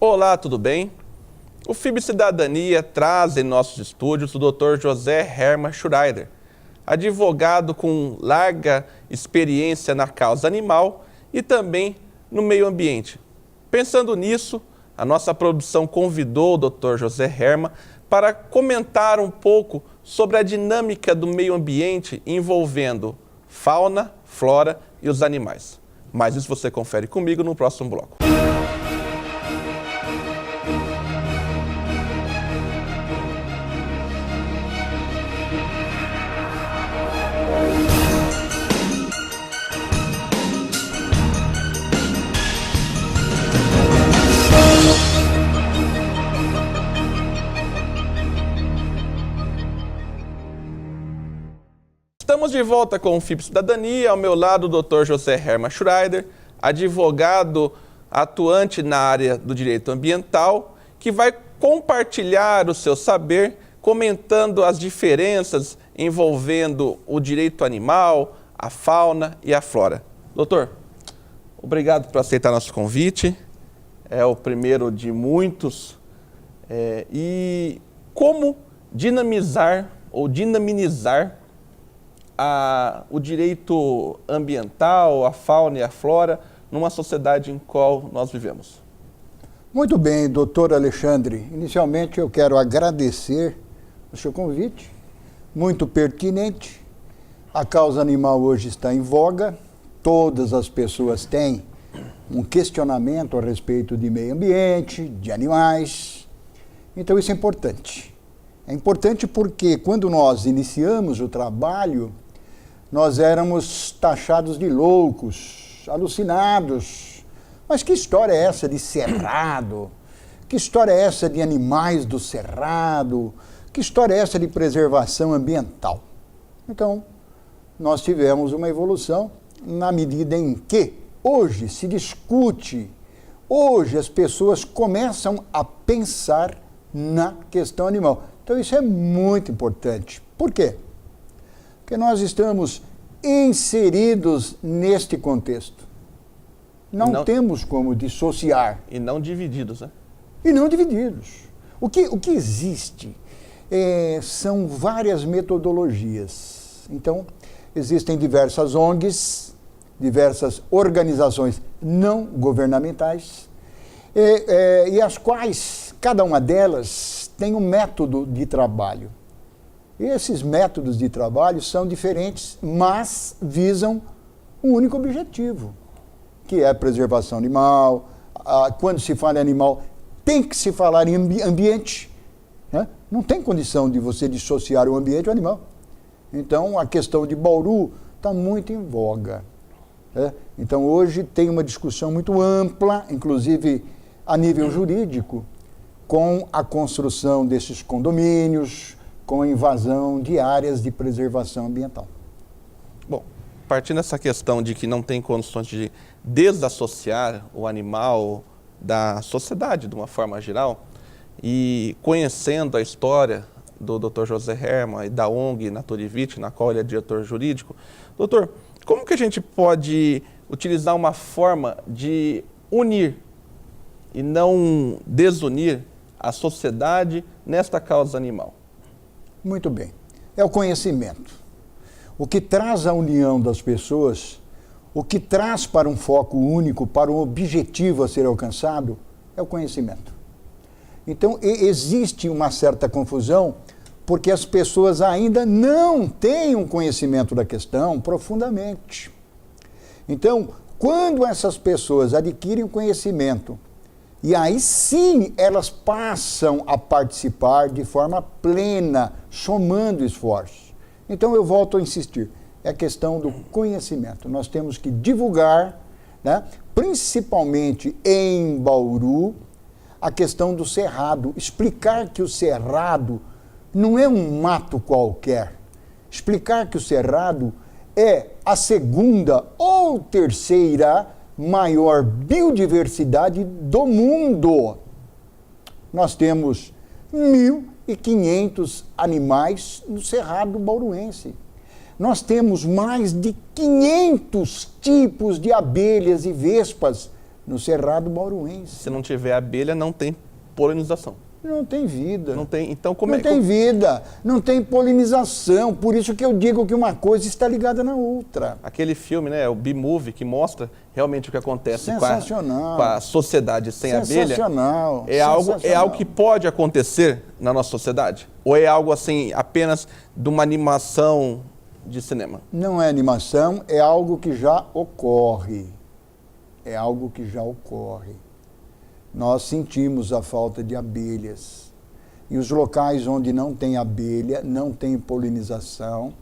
Olá, tudo bem? O FIB Cidadania traz em nossos estúdios o Dr. José Hermann Schreider, advogado com larga experiência na causa animal e também no meio ambiente. Pensando nisso, a nossa produção convidou o Dr. José Hermann para comentar um pouco sobre a dinâmica do meio ambiente envolvendo fauna, flora e os animais. Mas isso você confere comigo no próximo bloco. Estamos de volta com o FIB Cidadania, ao meu lado o Dr. José Hermann Schreider, advogado atuante na área do direito ambiental, que vai compartilhar o seu saber comentando as diferenças envolvendo o direito animal, a fauna e a flora. Doutor, obrigado por aceitar nosso convite, é o primeiro de muitos. E como dinamizar ou dinaminizar o direito ambiental, a fauna e a flora, numa sociedade em qual nós vivemos? Muito bem, doutor Alexandre. Inicialmente eu quero agradecer o seu convite, muito pertinente. A causa animal hoje está em voga, todas as pessoas têm um questionamento a respeito de meio ambiente, de animais, então isso é importante. É importante porque quando nós iniciamos o trabalho, nós éramos taxados de loucos, alucinados. Mas que história é essa de cerrado? Que história é essa de animais do cerrado? Que história é essa de preservação ambiental? Então, nós tivemos uma evolução na medida em que hoje se discute, hoje as pessoas começam a pensar na questão animal. Então, isso é muito importante. Por quê? Porque nós estamos inseridos neste contexto. Não temos como dissociar. E não divididos, né? E não divididos. O que existe são várias metodologias. Então, existem diversas ONGs, diversas organizações não governamentais, e as quais, cada uma delas, tem um método de trabalho. E esses métodos de trabalho são diferentes, mas visam um único objetivo, que é a preservação animal. Quando se fala em animal, tem que se falar em ambiente, né? Não tem condição de você dissociar o ambiente do animal. Então, a questão de Bauru está muito em voga, né? Então, hoje tem uma discussão muito ampla, inclusive a nível jurídico, com a construção desses condomínios, com a invasão de áreas de preservação ambiental. Bom, partindo dessa questão de que não tem condições de desassociar o animal da sociedade de uma forma geral, e conhecendo a história do Dr. José Hermann e da ONG Naturivit, na qual ele é diretor jurídico, doutor, como que a gente pode utilizar uma forma de unir e não desunir a sociedade nesta causa animal? Muito bem. É o conhecimento. O que traz a união das pessoas, o que traz para um foco único, para um objetivo a ser alcançado, é o conhecimento. Então, existe uma certa confusão, porque as pessoas ainda não têm um conhecimento da questão profundamente. Então, quando essas pessoas adquirem o conhecimento, e aí sim elas passam a participar de forma plena, somando esforços. Então eu volto a insistir, é a questão do conhecimento. Nós temos que divulgar, né, principalmente em Bauru, a questão do cerrado. Explicar que o cerrado não é um mato qualquer. Explicar que o cerrado é a segunda ou terceira maior biodiversidade do mundo. Nós temos 1.500 animais no Cerrado Bauruense. Nós temos mais de 500 tipos de abelhas e vespas no Cerrado Bauruense. Se não tiver abelha, não tem polinização. Não tem vida. Não tem, então como não tem vida, não tem polinização. Por isso que eu digo que uma coisa está ligada na outra. Aquele filme, né, o B-Movie, que mostra realmente o que acontece com a sociedade sem abelha. Sensacional. É algo que pode acontecer na nossa sociedade? Ou é algo assim, apenas de uma animação de cinema? Não é animação, é algo que já ocorre. É algo que já ocorre. Nós sentimos a falta de abelhas. E os locais onde não tem abelha, não tem polinização,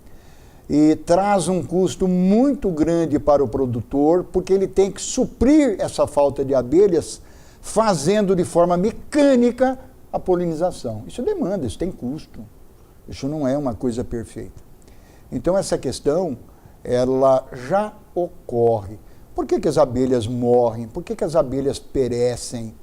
e traz um custo muito grande para o produtor, porque ele tem que suprir essa falta de abelhas fazendo de forma mecânica a polinização. Isso demanda, isso tem custo. Isso não é uma coisa perfeita. Então essa questão, ela já ocorre. Por que as abelhas morrem? Por que as abelhas perecem?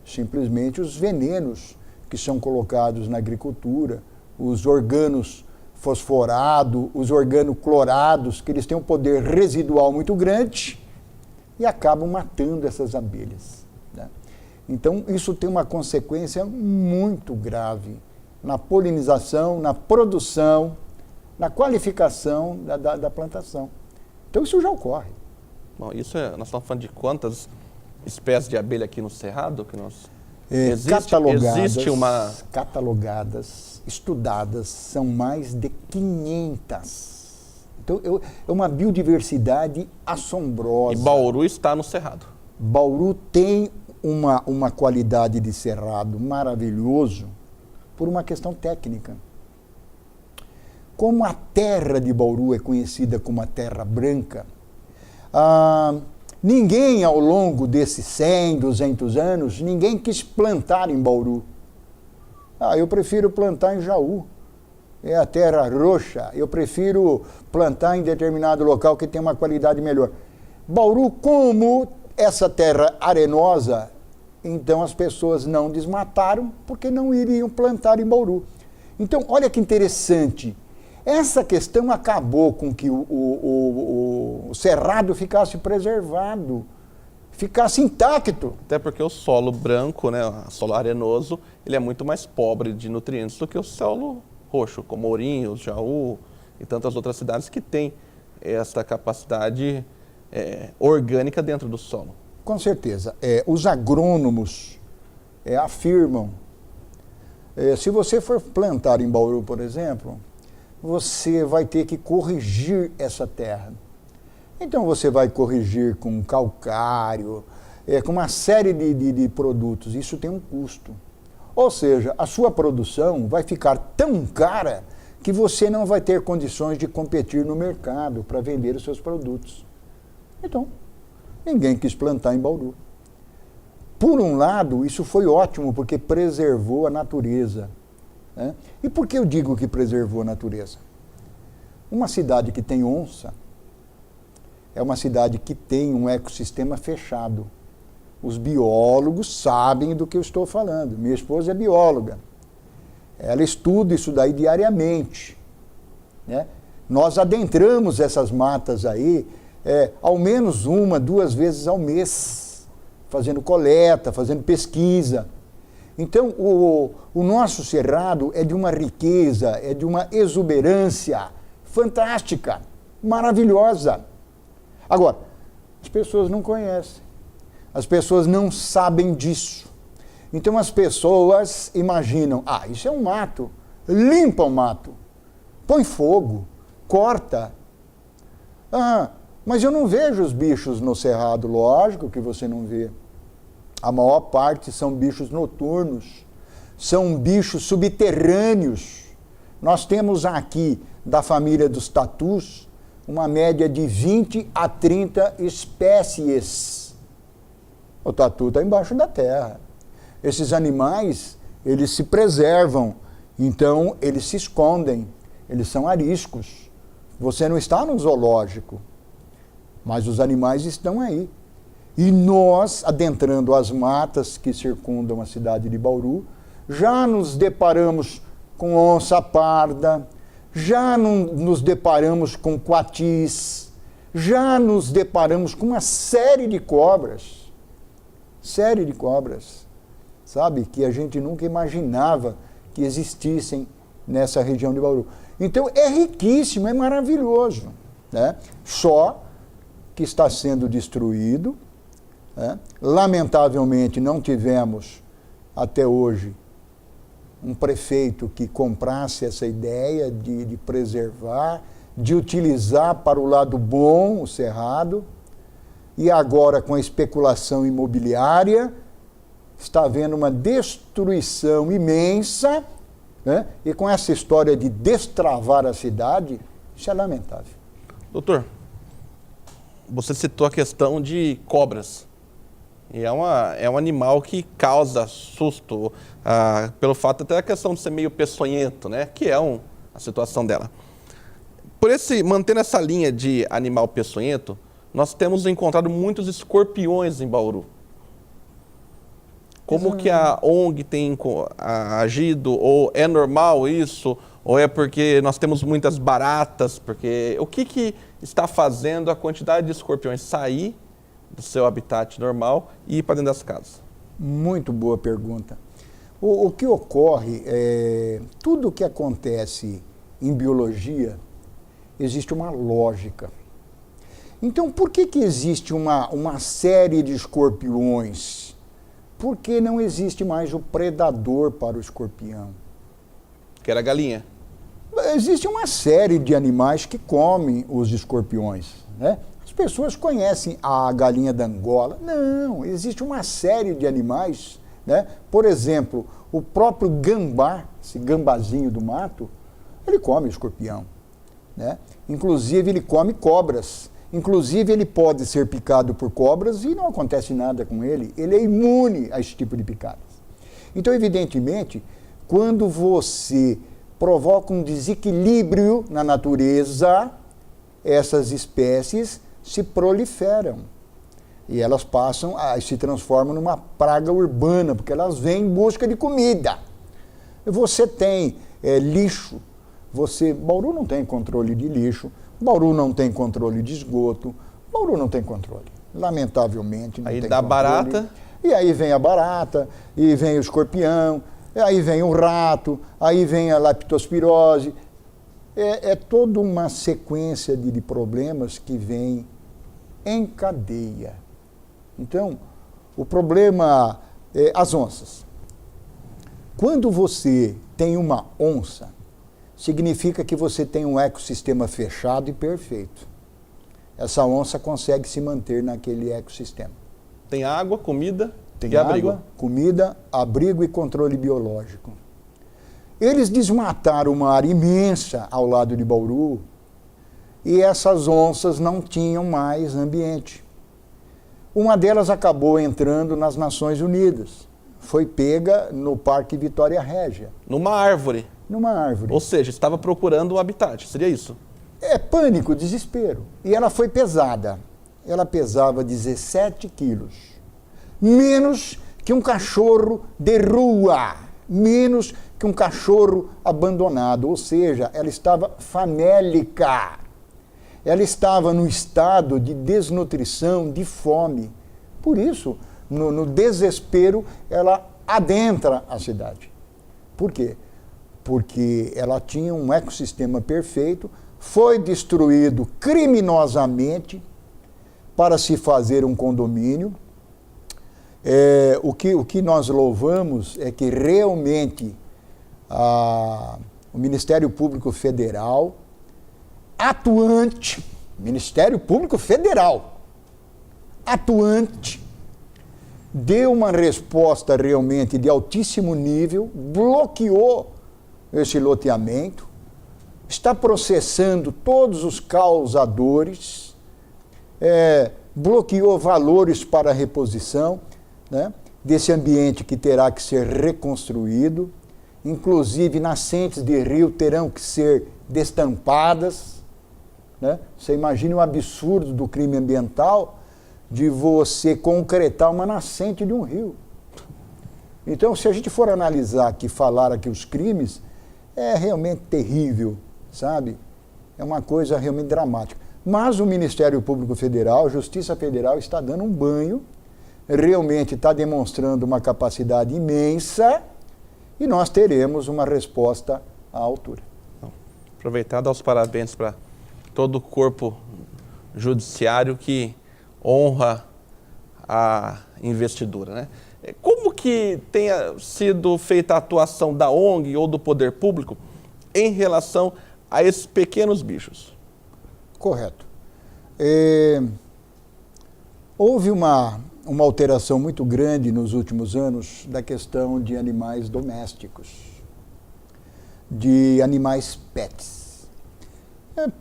Simplesmente os venenos que são colocados na agricultura, os organos fosforados, os organoclorados, que eles têm um poder residual muito grande e acabam matando essas abelhas, né? Então, isso tem uma consequência muito grave na polinização, na produção, na qualificação da plantação. Então, isso já ocorre. Bom, nós estamos falando de quantas espécies de abelha aqui no Cerrado? Que nós... Catalogadas, estudadas, são mais de 500. Então, é uma biodiversidade assombrosa. E Bauru está no Cerrado. Bauru tem uma qualidade de cerrado maravilhoso por uma questão técnica. Como a terra de Bauru é conhecida como a terra branca, ninguém ao longo desses 100, 200 anos, ninguém quis plantar em Bauru. Eu prefiro plantar em Jaú, é a terra roxa, eu prefiro plantar em determinado local que tem uma qualidade melhor. Bauru, como essa terra arenosa, então as pessoas não desmataram porque não iriam plantar em Bauru. Então, olha que interessante. Essa questão acabou com que o cerrado ficasse preservado, ficasse intacto. Até porque o solo branco, né, o solo arenoso, ele é muito mais pobre de nutrientes do que o solo roxo, como Ourinhos, Jaú e tantas outras cidades que têm essa capacidade orgânica dentro do solo. Com certeza. Os agrônomos afirmam, se você for plantar em Bauru, por exemplo, você vai ter que corrigir essa terra. Então você vai corrigir com calcário, com uma série de produtos. Isso tem um custo. Ou seja, a sua produção vai ficar tão cara que você não vai ter condições de competir no mercado para vender os seus produtos. Então, ninguém quis plantar em Bauru. Por um lado, isso foi ótimo, porque preservou a natureza. Né? E por que eu digo que preservou a natureza? Uma cidade que tem onça é uma cidade que tem um ecossistema fechado. Os biólogos sabem do que eu estou falando. Minha esposa é bióloga. Ela estuda isso daí diariamente. Né? Nós adentramos essas matas aí ao menos 1, 2 vezes ao mês, fazendo coleta, fazendo pesquisa. Então, o nosso cerrado é de uma riqueza, é de uma exuberância fantástica, maravilhosa. Agora, as pessoas não conhecem, as pessoas não sabem disso. Então, as pessoas imaginam, isso é um mato, limpa o mato, põe fogo, corta. Mas eu não vejo os bichos no cerrado, lógico que você não vê. A maior parte são bichos noturnos, são bichos subterrâneos. Nós temos aqui, da família dos tatus, uma média de 20 a 30 espécies. O tatu está embaixo da terra. Esses animais, eles se preservam, então eles se escondem, eles são ariscos. Você não está no zoológico, mas os animais estão aí. E nós, adentrando as matas que circundam a cidade de Bauru, já nos deparamos com onça parda, já nos deparamos com coatis, Já nos deparamos com uma série de cobras, sabe, que a gente nunca imaginava que existissem nessa região de Bauru. Então é riquíssimo, é maravilhoso, né? Só que está sendo destruído, né? Lamentavelmente não tivemos até hoje um prefeito que comprasse essa ideia de preservar, de utilizar para o lado bom o cerrado, e agora com a especulação imobiliária está havendo uma destruição imensa, né? E com essa história de destravar a cidade, isso é lamentável. Doutor, você citou a questão de cobras. E é um animal que causa susto, pelo fato até da questão de ser meio peçonhento, né? Que é a situação dela. Mantendo essa linha de animal peçonhento, nós temos encontrado muitos escorpiões em Bauru. Como que a ONG tem agido? Ou é normal isso? Ou é porque nós temos muitas baratas? Porque o que está fazendo a quantidade de escorpiões sair do seu habitat normal e ir para dentro das casas? Muito boa pergunta. O que ocorre é tudo o que acontece em biologia existe uma lógica. Então, por que existe uma série de escorpiões? Porque não existe mais o predador para o escorpião. Que era a galinha. Existe uma série de animais que comem os escorpiões, né? As pessoas conhecem a galinha da Angola. Não, existe uma série de animais, né? Por exemplo, o próprio gambá, esse gambazinho do mato, ele come escorpião, né? Inclusive ele come cobras. Inclusive ele pode ser picado por cobras e não acontece nada com ele. Ele é imune a esse tipo de picadas. Então, evidentemente, quando você provoca um desequilíbrio na natureza, essas espécies se proliferam. E elas passam se transformam numa praga urbana, porque elas vêm em busca de comida. Você tem lixo. Bauru não tem controle de lixo. Bauru não tem controle de esgoto. Bauru não tem controle. Lamentavelmente não tem controle. Aí dá barata. E aí vem a barata, e vem o escorpião, e aí vem o rato, aí vem a leptospirose. É toda uma sequência de problemas que vem em cadeia. Então, o problema é as onças. Quando você tem uma onça, significa que você tem um ecossistema fechado e perfeito. Essa onça consegue se manter naquele ecossistema. Tem água, comida e abrigo. Água, comida, abrigo e controle biológico. Eles desmataram uma área imensa ao lado de Bauru e essas onças não tinham mais ambiente. Uma delas acabou entrando nas Nações Unidas. Foi pega no Parque Vitória Régia. Numa árvore. Numa árvore. Ou seja, estava procurando um habitat, seria isso? É pânico, desespero. E ela foi pesada. Ela pesava 17 quilos. Menos que um cachorro de rua. Menos que um cachorro abandonado. Ou seja, ela estava famélica. Ela estava num estado de desnutrição, de fome. Por isso, no desespero, ela adentra a cidade. Por quê? Porque ela tinha um ecossistema perfeito, foi destruído criminosamente para se fazer um condomínio. O que nós louvamos é que realmente o Ministério Público Federal, atuante, Ministério Público Federal, atuante, deu uma resposta realmente de altíssimo nível, bloqueou esse loteamento, está processando todos os causadores, bloqueou valores para a reposição, né, desse ambiente que terá que ser reconstruído, inclusive nascentes de rio terão que ser destampadas, né? Você imagina o absurdo do crime ambiental de você concretar uma nascente de um rio. Então, se a gente for analisar aqui, falar aqui os crimes, é realmente terrível, sabe? É uma coisa realmente dramática. Mas o Ministério Público Federal, a Justiça Federal, está dando um banho, realmente está demonstrando uma capacidade imensa e nós teremos uma resposta à altura. Aproveitar e dar os parabéns para todo o corpo judiciário que honra a investidura, né? Como que tenha sido feita a atuação da ONG ou do poder público em relação a esses pequenos bichos? Correto. Houve uma alteração muito grande nos últimos anos da questão de animais domésticos, de animais pets.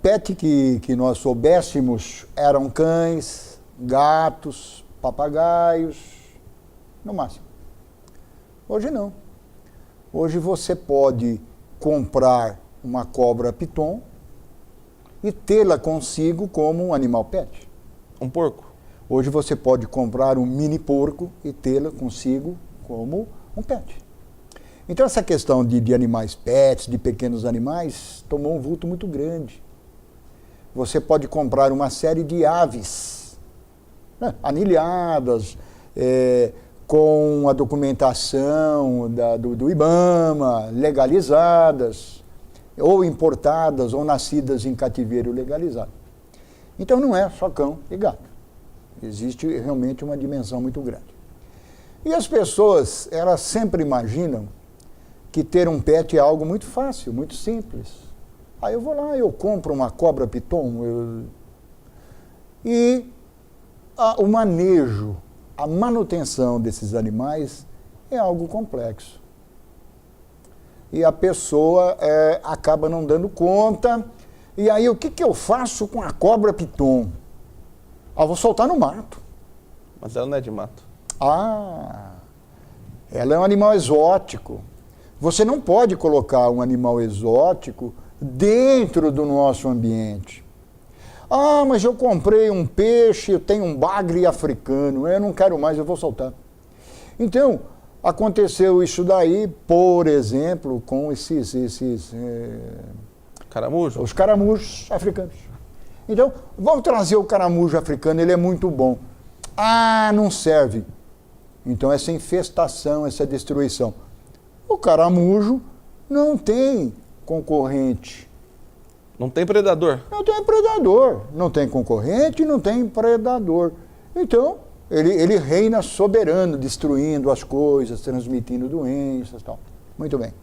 Pet que nós soubéssemos eram cães, gatos, papagaios, no máximo. Hoje não. Hoje você pode comprar uma cobra piton e tê-la consigo como um animal pet. Um porco? Hoje você pode comprar um mini porco e tê-la consigo como um pet. Então essa questão de animais pets, de pequenos animais, tomou um vulto muito grande. Você pode comprar uma série de aves, né, anilhadas, com a documentação do IBAMA, legalizadas, ou importadas, ou nascidas em cativeiro legalizado. Então não é só cão e gato. Existe realmente uma dimensão muito grande. E as pessoas, elas sempre imaginam que ter um pet é algo muito fácil, muito simples. Aí eu vou lá, eu compro uma cobra piton, e o manejo, a manutenção desses animais é algo complexo. E a pessoa acaba não dando conta. E aí o que eu faço com a cobra piton? Eu vou soltar no mato. Mas ela não é de mato. Ela é um animal exótico. Você não pode colocar um animal exótico dentro do nosso ambiente. Mas eu comprei um peixe, eu tenho um bagre africano, eu não quero mais, eu vou soltar. Então, aconteceu isso daí, por exemplo, com Caramujo? Os caramujos africanos. Então, vamos trazer o caramujo africano, ele é muito bom. Não serve. Então, essa infestação, essa destruição. O caramujo não tem concorrente. Não tem predador? Não tem predador. Não tem concorrente, não tem predador. Então, ele reina soberano, destruindo as coisas, transmitindo doenças e tal. Muito bem.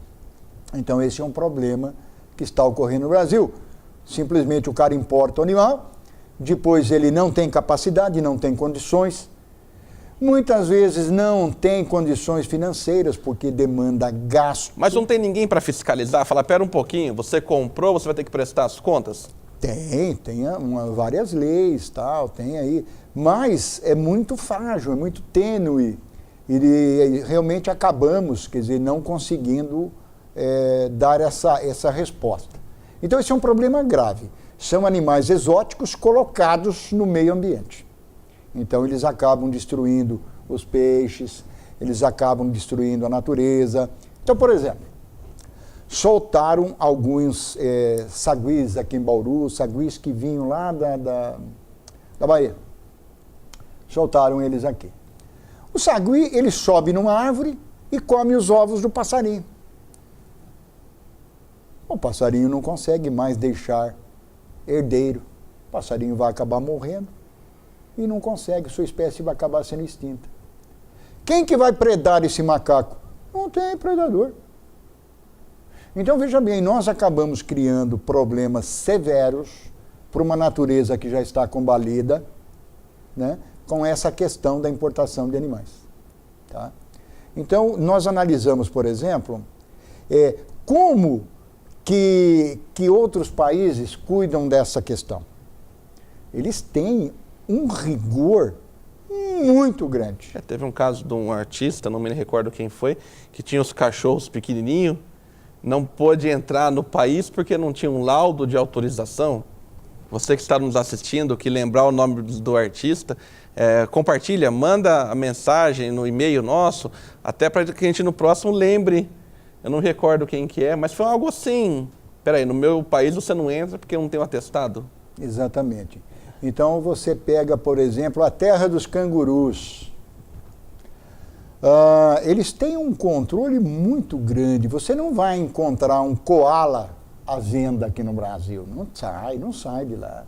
Então, esse é um problema que está ocorrendo no Brasil. Simplesmente o cara importa o animal, depois ele não tem capacidade, não tem condições. Muitas vezes não tem condições financeiras, porque demanda gasto. Mas não tem ninguém para fiscalizar? Falar, pera um pouquinho, você comprou, você vai ter que prestar as contas? Tem várias leis, tal, tem aí. Mas é muito frágil, é muito tênue. E realmente acabamos, quer dizer, não conseguindo dar essa resposta. Então esse é um problema grave. São animais exóticos colocados no meio ambiente. Então eles acabam destruindo os peixes, eles acabam destruindo a natureza. Então, por exemplo, soltaram alguns saguis aqui em Bauru, saguis que vinham lá da Bahia. Soltaram eles aqui. O sagui, ele sobe numa árvore e come os ovos do passarinho. O passarinho não consegue mais deixar herdeiro. O passarinho vai acabar morrendo e não consegue, sua espécie vai acabar sendo extinta. Quem que vai predar esse macaco? Não tem predador. Então, veja bem, nós acabamos criando problemas severos para uma natureza que já está combalida, né, com essa questão da importação de animais. Tá? Então, nós analisamos, por exemplo, como que outros países cuidam dessa questão. Eles têm um rigor muito grande. Teve um caso de um artista, não me recordo quem foi, que tinha os cachorros pequenininhos, não pôde entrar no país porque não tinha um laudo de autorização. Você que está nos assistindo, que lembrar o nome do artista, compartilha, manda a mensagem no e-mail nosso, até para que a gente no próximo lembre. Eu não recordo quem que é, mas foi algo assim. Peraí, no meu país você não entra porque não tem um atestado? Exatamente. Então você pega, por exemplo, a terra dos cangurus. Eles têm um controle muito grande. Você não vai encontrar um coala à venda aqui no Brasil. Não sai de lá.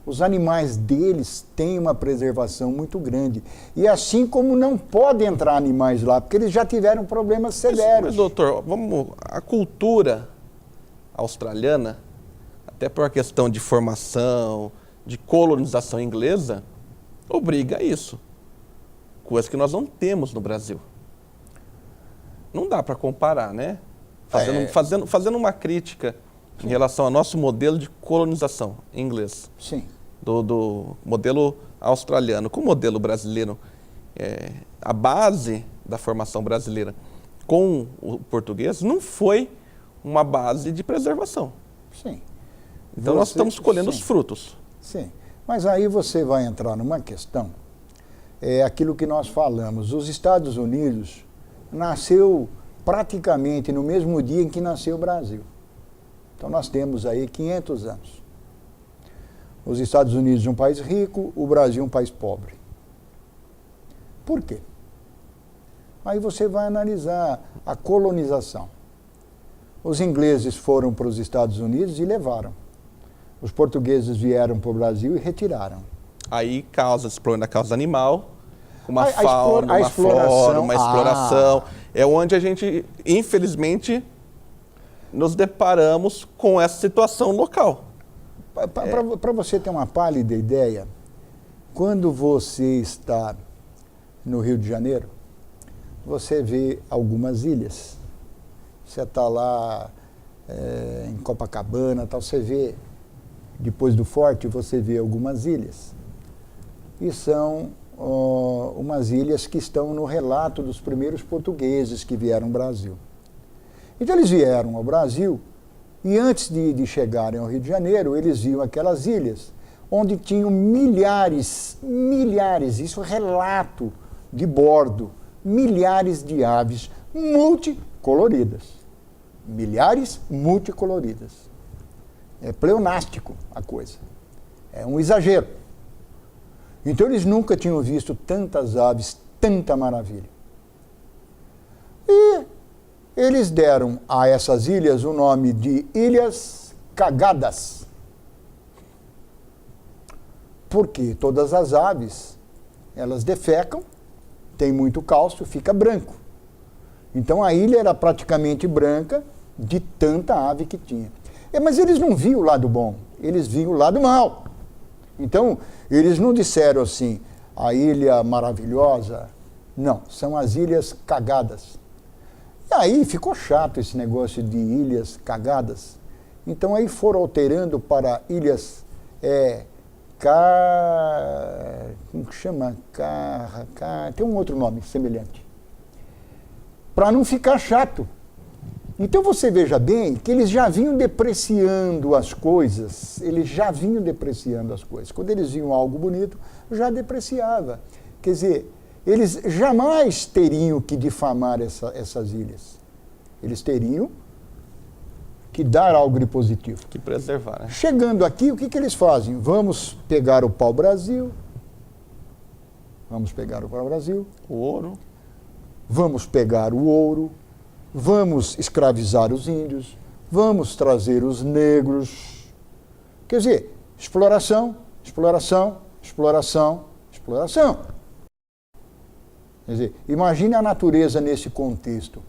Os animais deles têm uma preservação muito grande. E assim como não pode entrar animais lá, porque eles já tiveram problemas severos. Mas doutor, a cultura australiana, até por uma questão de formação, de colonização inglesa, obriga a isso. Coisa que nós não temos no Brasil. Não dá para comparar, né? Fazendo uma crítica em relação ao nosso modelo de colonização inglês. Sim. Do modelo australiano com o modelo brasileiro. A base da formação brasileira com o português não foi uma base de preservação. Sim. Então nós estamos colhendo os frutos. Sim. Mas aí você vai entrar numa questão, aquilo que nós falamos. Os Estados Unidos nasceu praticamente no mesmo dia em que nasceu o Brasil. Então nós temos aí 500 anos. Os Estados Unidos um país rico, o Brasil um país pobre. Por quê? Aí você vai analisar a colonização. Os ingleses foram para os Estados Unidos e levaram. Os portugueses vieram para o Brasil e retiraram. Aí explorando a causa animal, uma fauna, uma flora, uma exploração. É onde a gente, infelizmente, nos deparamos com essa situação local. Para você ter uma pálida ideia, quando você está no Rio de Janeiro, você vê algumas ilhas. Você está lá em Copacabana, tal, você vê, depois do forte, você vê algumas ilhas. E são umas ilhas que estão no relato dos primeiros portugueses que vieram ao Brasil. Então eles vieram ao Brasil e antes de chegarem ao Rio de Janeiro, eles viam aquelas ilhas onde tinham milhares, isso é relato de bordo, milhares de aves multicoloridas. Milhares multicoloridas. É pleonástico a coisa. É um exagero. Então eles nunca tinham visto tantas aves, tanta maravilha. E eles deram a essas ilhas o nome de Ilhas Cagadas. Porque todas as aves, elas defecam, tem muito cálcio, fica branco. Então a ilha era praticamente branca de tanta ave que tinha. Mas eles não viam o lado bom, eles viam o lado mal. Então, eles não disseram assim, a ilha maravilhosa. Não, são as ilhas cagadas. E aí ficou chato esse negócio de ilhas cagadas. Então aí foram alterando para ilhas, como que chama? Tem um outro nome semelhante. Para não ficar chato. Então você veja bem que eles já vinham depreciando as coisas, Quando eles viam algo bonito, já depreciava. Quer dizer, eles jamais teriam que difamar essas ilhas. Eles teriam que dar algo de positivo. Que preservar, né? Chegando aqui, o que eles fazem? Vamos pegar o pau-brasil, o ouro, vamos pegar o ouro, vamos escravizar os índios, vamos trazer os negros. Quer dizer, exploração. Quer dizer, imagine a natureza nesse contexto.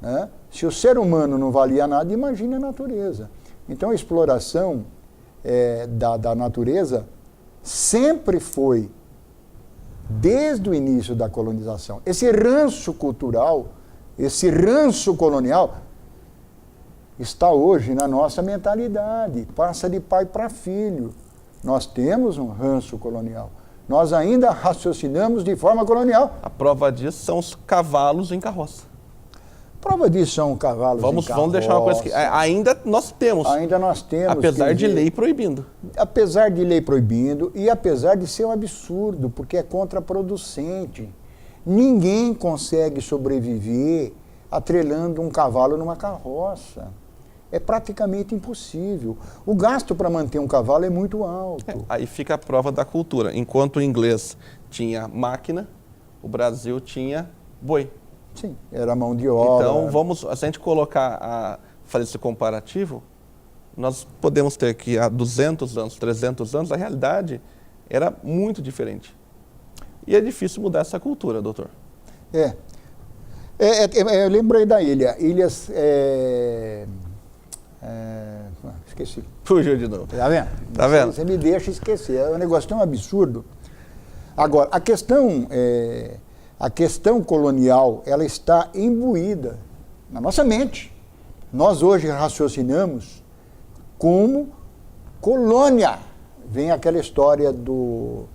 Né? Se o ser humano não valia nada, imagine a natureza. Então a exploração da natureza sempre foi, desde o início da colonização. Esse ranço cultural, esse ranço colonial, está hoje na nossa mentalidade, passa de pai para filho. Nós temos um ranço colonial. Nós ainda raciocinamos de forma colonial. A prova disso são os cavalos em carroça. Prova disso são cavalos em carroça. Vamos deixar uma coisa que ainda nós temos. Apesar de lei proibindo. Apesar de lei proibindo e apesar de ser um absurdo, porque é contraproducente. Ninguém consegue sobreviver atrelando um cavalo numa carroça. É praticamente impossível. O gasto para manter um cavalo é muito alto. Aí fica a prova da cultura. Enquanto o inglês tinha máquina, o Brasil tinha boi. Sim, era mão de obra. Então, se a gente fazer esse comparativo, nós podemos ter que há 200 anos, 300 anos, a realidade era muito diferente. E é difícil mudar essa cultura, doutor. Eu lembrei da ilha. Ilhas... esqueci. Fugiu de novo. Tá vendo? Tá vendo? Você me deixa esquecer. É um negócio tão absurdo. Agora, a questão colonial, ela está imbuída na nossa mente. Nós hoje raciocinamos como colônia. Vem aquela história do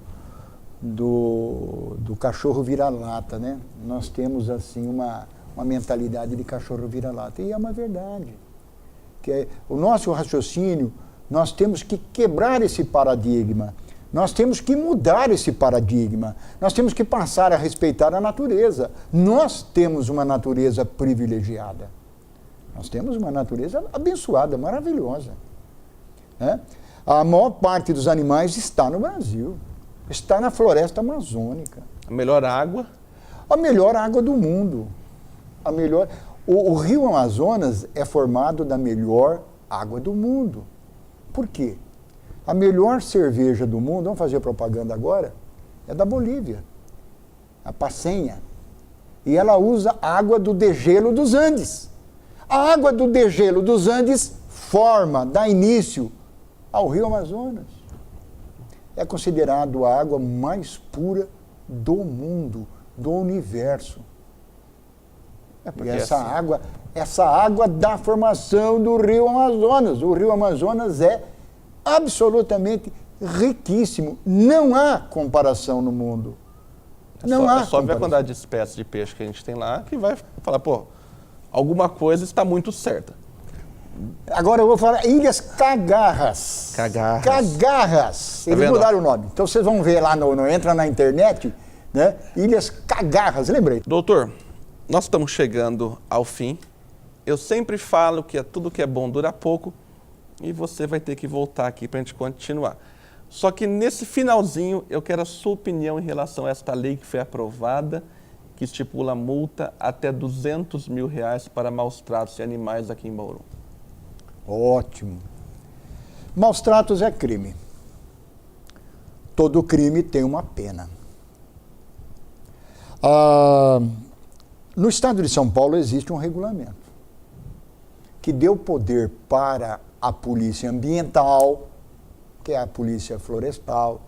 cachorro vira-lata, né? Nós temos, assim, uma mentalidade de cachorro vira-lata. E é uma verdade. O nosso raciocínio, nós temos que quebrar esse paradigma. Nós temos que mudar esse paradigma. Nós temos que passar a respeitar a natureza. Nós temos uma natureza privilegiada. Nós temos uma natureza abençoada, maravilhosa. Né? A maior parte dos animais está no Brasil. Está na floresta amazônica. A melhor água? A melhor água do mundo. O rio Amazonas é formado da melhor água do mundo. Por quê? A melhor cerveja do mundo, vamos fazer propaganda agora, é da Bolívia, a Pacenha. E ela usa água do degelo dos Andes. A água do degelo dos Andes dá início ao rio Amazonas. É considerado a água mais pura do mundo, do universo. E essa água dá formação do rio Amazonas. O rio Amazonas é absolutamente riquíssimo. Não há comparação no mundo. É só ver a quantidade de espécies de peixe que a gente tem lá que vai falar, alguma coisa está muito certa. Agora eu vou falar Ilhas Cagarras. Cagarras. Eles mudaram o nome. Então vocês vão ver lá, entra na internet, né? Ilhas Cagarras, lembrei. Doutor, nós estamos chegando ao fim. Eu sempre falo que tudo que é bom dura pouco e você vai ter que voltar aqui para a gente continuar. Só que nesse finalzinho eu quero a sua opinião em relação a esta lei que foi aprovada, que estipula multa até R$200 mil para maus tratos de animais aqui em Bauru. Ótimo. Maus tratos é crime. Todo crime tem uma pena. No estado de São Paulo existe um regulamento que deu poder para a polícia ambiental, que é a polícia florestal,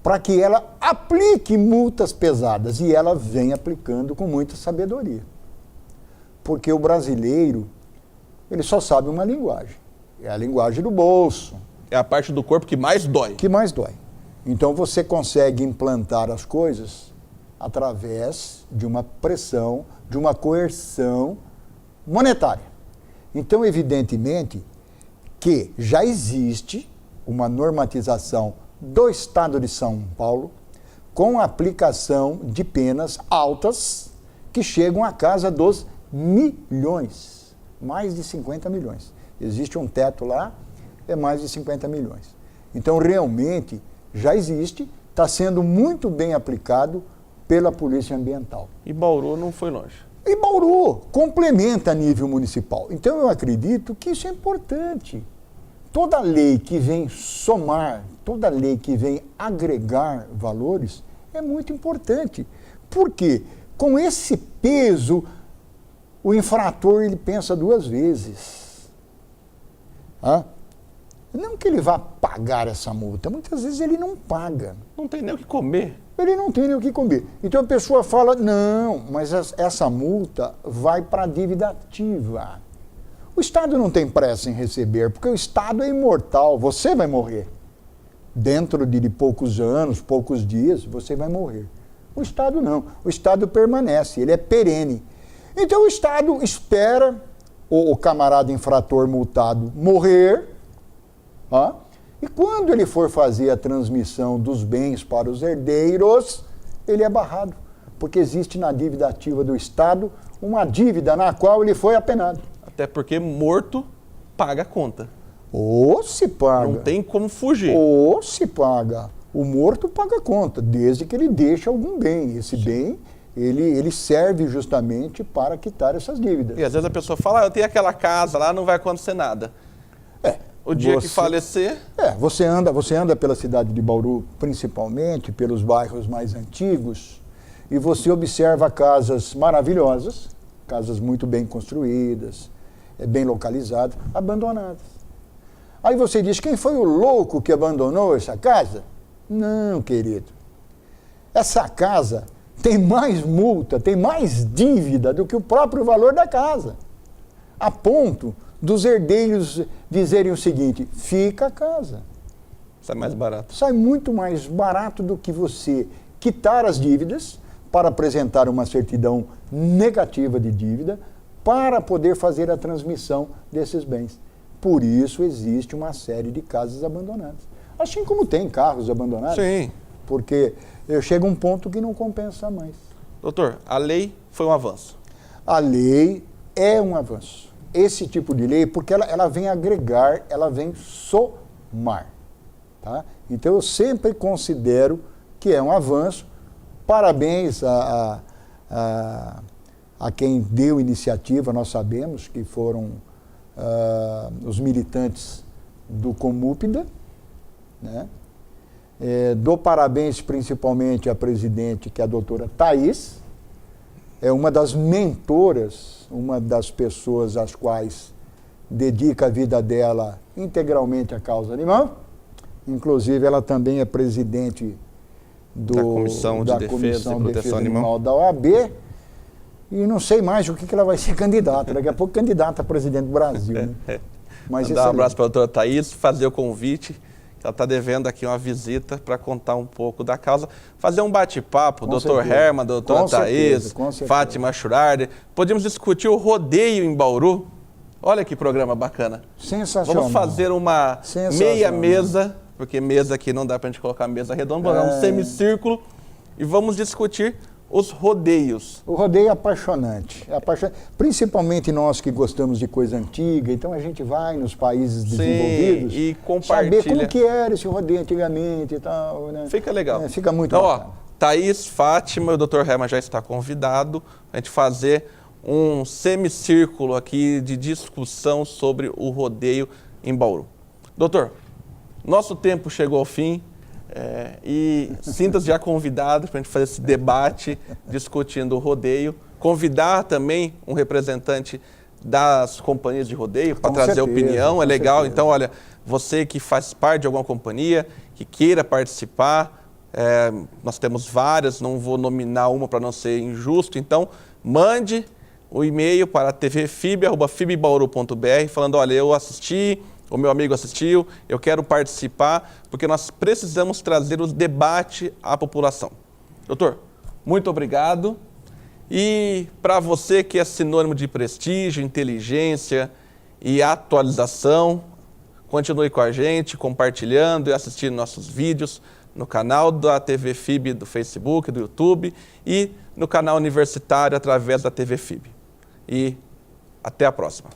para que ela aplique multas pesadas, e ela vem aplicando com muita sabedoria. Porque o brasileiro, ele só sabe uma linguagem, é a linguagem do bolso. É a parte do corpo que mais dói. Que mais dói. Então você consegue implantar as coisas através de uma pressão, de uma coerção monetária. Então, evidentemente, que já existe uma normatização do Estado de São Paulo com a aplicação de penas altas que chegam à casa dos milhões, mais de 50 milhões. Existe um teto lá, é mais de 50 milhões. Então, realmente, já existe, está sendo muito bem aplicado pela Polícia Ambiental. E Bauru não foi longe. E Bauru complementa a nível municipal. Então, eu acredito que isso é importante. Toda lei que vem somar, toda lei que vem agregar valores é muito importante. Por quê? Com esse peso, o infrator ele pensa duas vezes. Não que ele vá pagar essa multa, muitas vezes ele não paga. Não tem nem o que comer. Ele não tem nem o que comer. Então a pessoa fala, não, mas essa multa vai para a dívida ativa. O Estado não tem pressa em receber, porque o Estado é imortal, você vai morrer. Dentro de poucos anos, poucos dias, você vai morrer. O Estado não, o Estado permanece, ele é perene. Então o Estado espera o camarada infrator multado morrer, e quando ele for fazer a transmissão dos bens para os herdeiros, ele é barrado, porque existe na dívida ativa do Estado uma dívida na qual ele foi apenado. Até porque morto paga a conta. Ou se paga. Não tem como fugir. Ou se paga. O morto paga a conta, desde que ele deixe algum bem. Esse bem, ele serve justamente para quitar essas dívidas. E às vezes a pessoa fala, eu tenho aquela casa lá, não vai acontecer nada. O dia que falecer... Você anda pela cidade de Bauru, principalmente pelos bairros mais antigos, e você observa casas maravilhosas, casas muito bem construídas, bem localizadas, abandonadas. Aí você diz, quem foi o louco que abandonou essa casa? Não, querido. Essa casa tem mais multa, tem mais dívida do que o próprio valor da casa. A ponto dos herdeiros dizerem o seguinte, fica a casa. Sai mais barato. Sai muito mais barato do que você quitar as dívidas para apresentar uma certidão negativa de dívida para poder fazer a transmissão desses bens. Por isso existe uma série de casas abandonadas. Assim como tem carros abandonados. Sim. Porque chega um ponto que não compensa mais. Doutor, a lei foi um avanço. A lei é um avanço. Esse tipo de lei, porque ela vem agregar, ela vem somar. Tá? Então eu sempre considero que é um avanço. Parabéns a quem deu iniciativa, nós sabemos que foram os militantes do Comúpida, né? Dou parabéns principalmente à presidente, que é a doutora Thaís, é uma das mentoras, uma das pessoas às quais dedica a vida dela integralmente à causa animal. Inclusive, ela também é presidente da Comissão de Defesa e Proteção Animal da OAB. E não sei mais o que ela vai ser candidata. Daqui a pouco candidata a presidente do Brasil. Né? Mas dar um abraço para a doutora Thaís, fazer o convite. Ela está devendo aqui uma visita para contar um pouco da causa. Fazer um bate-papo, doutor Herman, doutora Thaís, Fátima Schurardi. Podemos discutir o rodeio em Bauru. Olha que programa bacana. Sensacional. Vamos fazer uma meia mesa, porque mesa aqui não dá para a gente colocar mesa redonda, vamos um semicírculo e vamos discutir os rodeios. O rodeio é apaixonante. Principalmente nós que gostamos de coisa antiga, então a gente vai nos países desenvolvidos e compartilha. Saber como que era esse rodeio antigamente e tal. Né? Fica legal. Fica muito então, bacana. Thaís, Fátima e o Dr. Herman já está convidado a gente fazer um semicírculo aqui de discussão sobre o rodeio em Bauru. Doutor, nosso tempo chegou ao fim. E sinta-se já convidado para a gente fazer esse debate discutindo o rodeio. Convidar também um representante das companhias de rodeio para trazer opinião, é legal. Certeza. Então, olha, você que faz parte de alguma companhia, que queira participar, nós temos várias, não vou nominar uma para não ser injusto, então mande o e-mail para tvfib@fibbauru.br falando, olha, eu assisti, o meu amigo assistiu, eu quero participar, porque nós precisamos trazer o debate à população. Doutor, muito obrigado. E para você que é sinônimo de prestígio, inteligência e atualização, continue com a gente, compartilhando e assistindo nossos vídeos no canal da TV FIB do Facebook, do YouTube e no canal universitário através da TV FIB. E até a próxima.